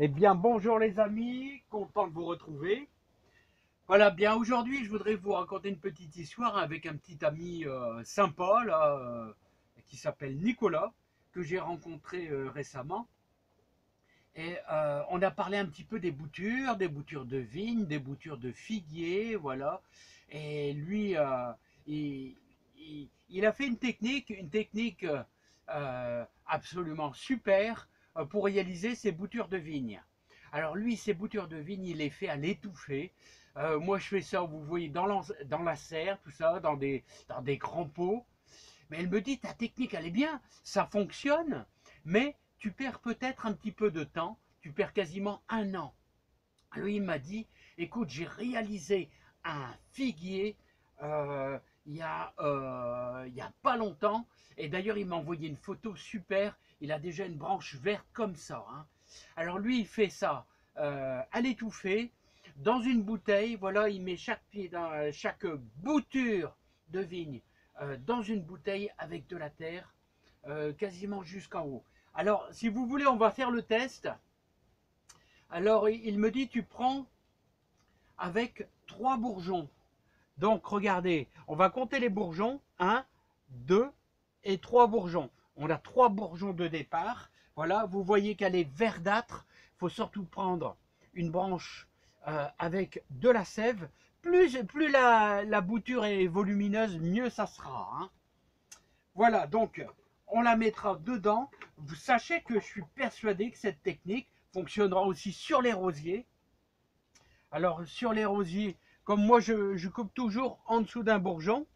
Eh bien, bonjour les amis, content de vous retrouver. Voilà, bien aujourd'hui, je voudrais vous raconter une petite histoire avec un petit ami sympa là, qui s'appelle Nicolas, que j'ai rencontré récemment. Et on a parlé un petit peu des boutures de vigne, des boutures de figuier, voilà. Et lui, il, il a fait une technique absolument super pour réaliser ses boutures de vigne. Alors lui, ses boutures de vigne, il les fait à l'étouffer. Moi, je fais ça, vous voyez, dans la serre, tout ça, dans des grands pots. Mais elle me dit, ta technique, elle est bien, ça fonctionne, mais tu perds peut-être un petit peu de temps, tu perds quasiment un an. Lui, il m'a dit, écoute, j'ai réalisé un figuier il y a pas longtemps, et d'ailleurs, il m'a envoyé une photo super, il a déjà une branche verte comme ça, hein. Alors lui, il fait ça à l'étouffer, dans une bouteille, voilà, il met chaque bouture de vigne dans une bouteille avec de la terre, quasiment jusqu'en haut. Alors, si vous voulez, on va faire le test. Alors, il me dit, tu prends avec 3 bourgeons. Donc, regardez, on va compter les bourgeons. Un, 2 et 3 bourgeons. On a 3 bourgeons de départ. Voilà, vous voyez qu'elle est verdâtre. Il faut surtout prendre une branche avec de la sève. Plus la bouture est volumineuse, mieux ça sera, hein. Voilà, donc on la mettra dedans. Vous sachez que je suis persuadé que cette technique fonctionnera aussi sur les rosiers. Alors sur les rosiers, comme moi je coupe toujours en dessous d'un bourgeon,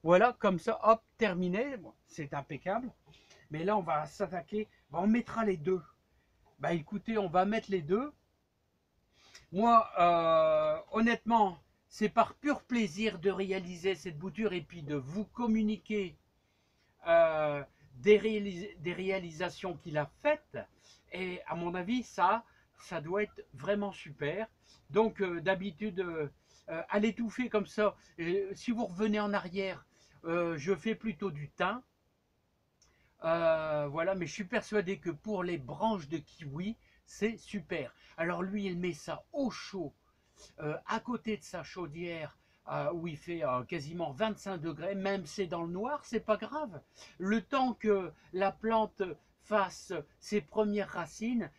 voilà, comme ça, hop, terminé. Bon, c'est impeccable. Mais là, on va s'attaquer, on mettra les deux. Bah écoutez, on va mettre les deux. Moi, honnêtement, c'est par pur plaisir de réaliser cette bouture et puis de vous communiquer euh, des réalisations qu'il a faites. Et à mon avis, ça doit être vraiment super. Donc d'habitude, à l'étouffer comme ça, si vous revenez en arrière, je fais plutôt du thym. Voilà, mais je suis persuadé que pour les branches de kiwi, c'est super. Alors lui, il met ça au chaud, à côté de sa chaudière, où il fait quasiment 25 degrés, même c'est dans le noir, c'est pas grave. Le temps que la plante fasse ses premières racines,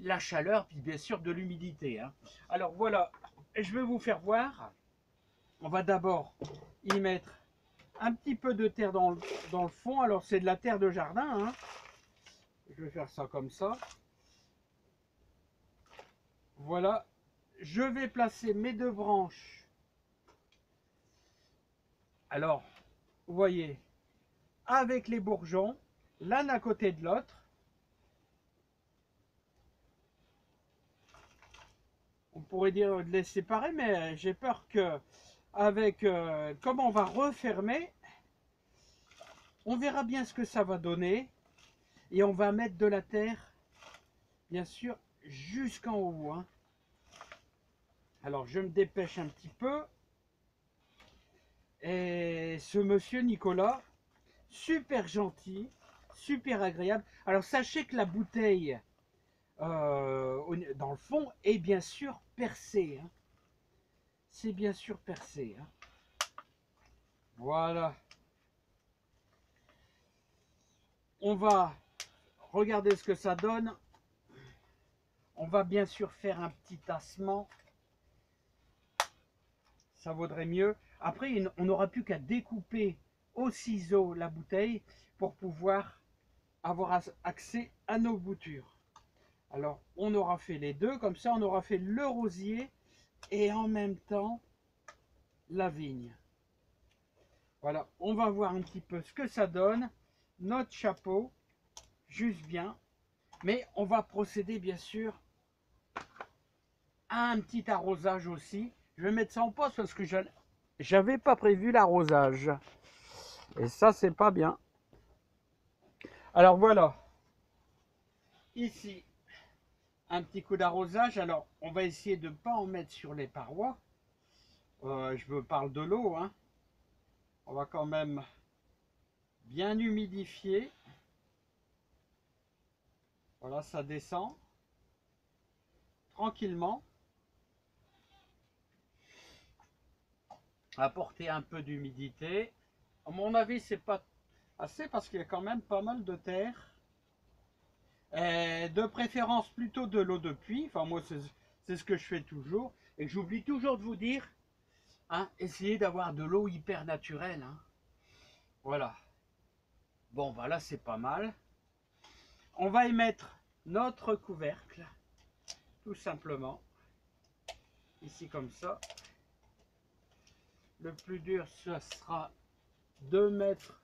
la chaleur, puis bien sûr de l'humidité, hein. Alors voilà, je vais vous faire voir. On va d'abord y mettre un petit peu de terre dans le fond. Alors c'est de la terre de jardin, hein. Je vais faire ça comme ça. Voilà. Je vais placer mes deux branches. Alors, vous voyez, avec les bourgeons, l'un à côté de l'autre. On pourrait dire de les séparer, mais j'ai peur que, avec comme on va refermer, on verra bien ce que ça va donner. Et on va mettre de la terre, bien sûr, jusqu'en haut, hein. Alors, je me dépêche un petit peu. Et ce monsieur Nicolas, super gentil, super agréable. Alors, sachez que la bouteille, dans le fond, est bien sûr percée, hein. C'est bien sûr percé, hein. Voilà. On va regarder ce que ça donne. On va bien sûr faire un petit tassement. Ça vaudrait mieux. Après, on n'aura plus qu'à découper au ciseau la bouteille pour pouvoir avoir accès à nos boutures. Alors, on aura fait les deux. Comme ça, on aura fait le rosier et en même temps la vigne. Voilà, on va voir un petit peu ce que ça donne. Notre chapeau, juste bien. Mais on va procéder bien sûr à un petit arrosage aussi. Je vais mettre ça en pause parce que j'avais pas prévu l'arrosage. Et ça, c'est pas bien. Alors voilà, ici, un petit coup d'arrosage. Alors, on va essayer de ne pas en mettre sur les parois. Je me parle de l'eau, hein. On va quand même bien humidifier. Voilà, ça descend. tranquillement. Apporter un peu d'humidité. À mon avis, c'est pas assez parce qu'il y a quand même pas mal de terre. De préférence plutôt de l'eau de pluie. Enfin, moi, c'est ce que je fais toujours. Et j'oublie toujours de vous dire, hein, essayez d'avoir de l'eau hyper naturelle. Hein. Voilà. Bon, voilà, c'est pas mal. On va y mettre notre couvercle, tout simplement. Ici, comme ça. Le plus dur, ce sera de mettre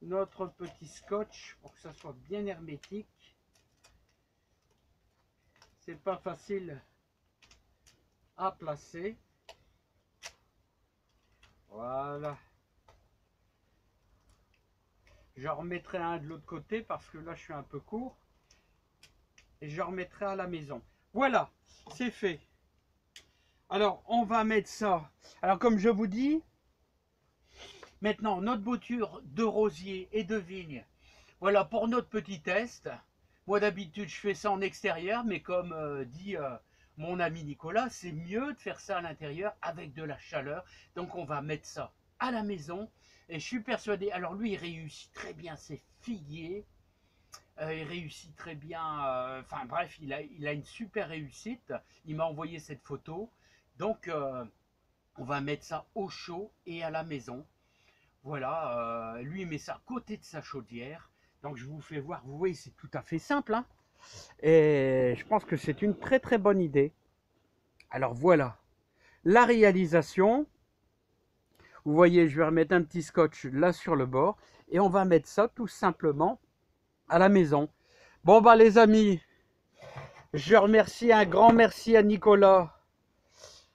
notre petit scotch pour que ça soit bien hermétique. C'est pas facile à placer. Voilà. J'en remettrai un de l'autre côté parce que là je suis un peu court. Et je remettrai à la maison. Voilà, c'est fait. Alors on va mettre ça. Alors comme je vous dis, maintenant notre bouture de rosier et de vigne. Voilà pour notre petit test. Moi d'habitude je fais ça en extérieur, mais comme dit mon ami Nicolas, c'est mieux de faire ça à l'intérieur avec de la chaleur. Donc on va mettre ça à la maison. Et je suis persuadé, alors lui il réussit très bien ses figuiers. Il réussit très bien, enfin bref, il a une super réussite. Il m'a envoyé cette photo. Donc on va mettre ça au chaud et à la maison. Voilà, lui il met ça à côté de sa chaudière. Donc je vous fais voir, vous voyez, c'est tout à fait simple. Hein, et je pense que c'est une très très bonne idée. Alors voilà, la réalisation. Vous voyez, je vais remettre un petit scotch là sur le bord. Et on va mettre ça tout simplement à la maison. Bon bah les amis, je remercie, un grand merci à Nicolas.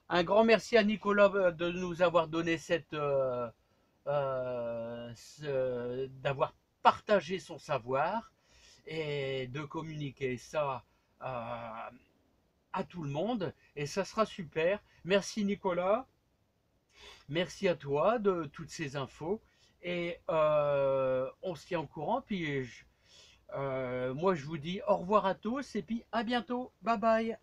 Un grand merci à Nicolas de nous avoir donné cette... d'avoir partagé son savoir et de communiquer ça à tout le monde. Et ça sera super. Merci Nicolas. Merci à toi de toutes ces infos. Et on se tient au courant. Puis moi je vous dis au revoir à tous et puis à bientôt. Bye bye.